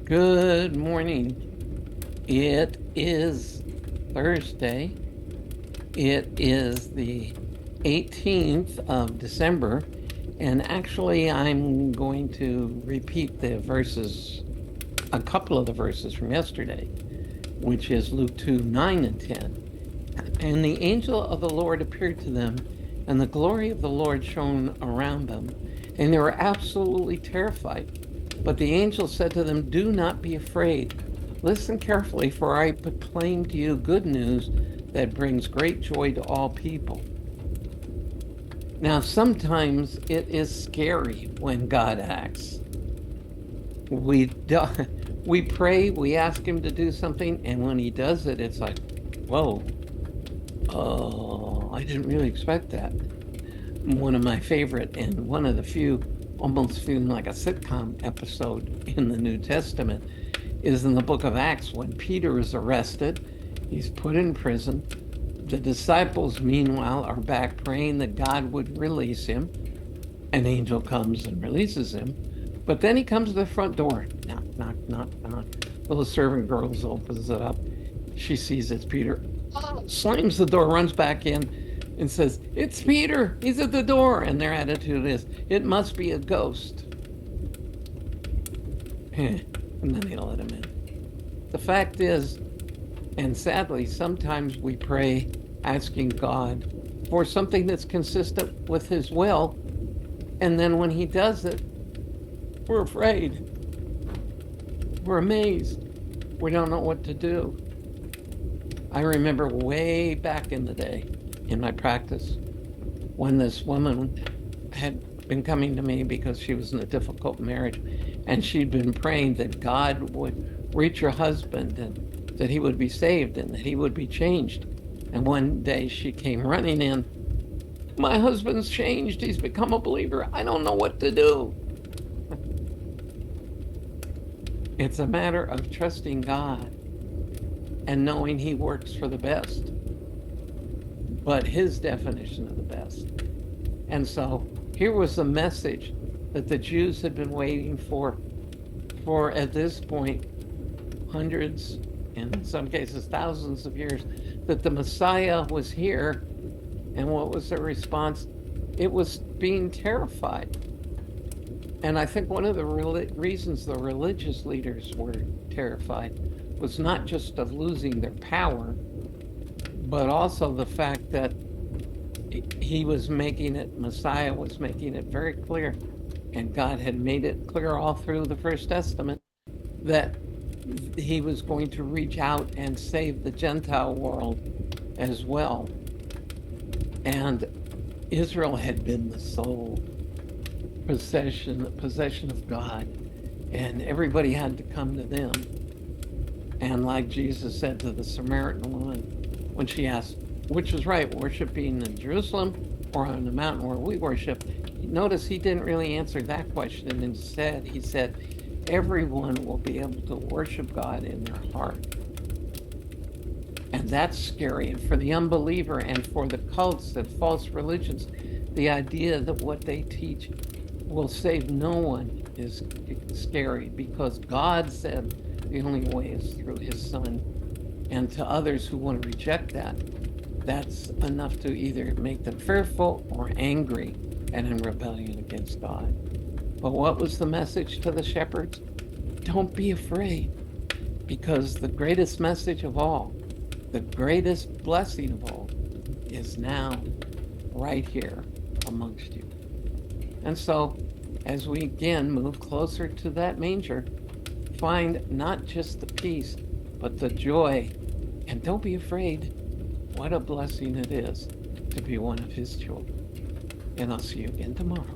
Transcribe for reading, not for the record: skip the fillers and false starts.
Good morning. It is Thursday. It is the 18th of December. And actually, I'm going to repeat a couple of the verses from yesterday, which is Luke 2, 9 and 10. And the angel of the Lord appeared to them, and the glory of the Lord shone around them, and they were absolutely terrified. But the angel said to them, "Do not be afraid. Listen carefully, for I proclaim to you good news that brings great joy to all people." Now, sometimes it is scary when God acts. We do, we pray, we ask Him to do something, and when He does it, it's like, whoa, oh, I didn't really expect that. One of my favorite and one of the few, almost feeling like a sitcom episode in the New Testament, is in the book of Acts when Peter is arrested. He's put in prison. The disciples, meanwhile, are back praying that God would release him. An angel comes and releases him. But then he comes to the front door. Knock, knock, knock, knock. Little servant girl opens it up. She sees it's Peter. Slams the door, runs back in, and says, "It's Peter. He's at the door." And their attitude is, "It must be a ghost." And then they let him in. The fact is, and sadly, sometimes we pray asking God for something that's consistent with His will, and then when He does it, we're afraid. We're amazed. We don't know what to do. I remember way back in the day in my practice when this woman had been coming to me because she was in a difficult marriage, and she'd been praying that God would reach her husband and that he would be saved and that he would be changed. And one day she came running in. "My husband's changed. He's become a believer. I don't know what to do." It's a matter of trusting God and knowing He works for the best, but His definition of the best. And so here was the message that the Jews had been waiting for at this point, hundreds, and in some cases thousands of years, that the Messiah was here. And what was their response? It was being terrified. And I think one of the reasons the religious leaders were terrified was not just of losing their power, but also the fact that Messiah was making it very clear, and God had made it clear all through the First Testament, that He was going to reach out and save the Gentile world as well. And Israel had been the sole possession of God, and everybody had to come to them. And like Jesus said to the Samaritan woman when she asked which is right, worshiping in Jerusalem or on the mountain where we worship, notice He didn't really answer that question. Instead, He said, everyone will be able to worship God in their heart. And that's scary. And for the unbeliever and for the cults and false religions, the idea that what they teach will save no one is scary, because God said the only way is through His Son. And to others who want to reject that, that's enough to either make them fearful or angry and in rebellion against God. But what was the message to the shepherds? Don't be afraid, because the greatest message of all, the greatest blessing of all, is now right here amongst you. And so, as we again move closer to that manger, find not just the peace, but the joy. And don't be afraid. What a blessing it is to be one of His children. And I'll see you again tomorrow.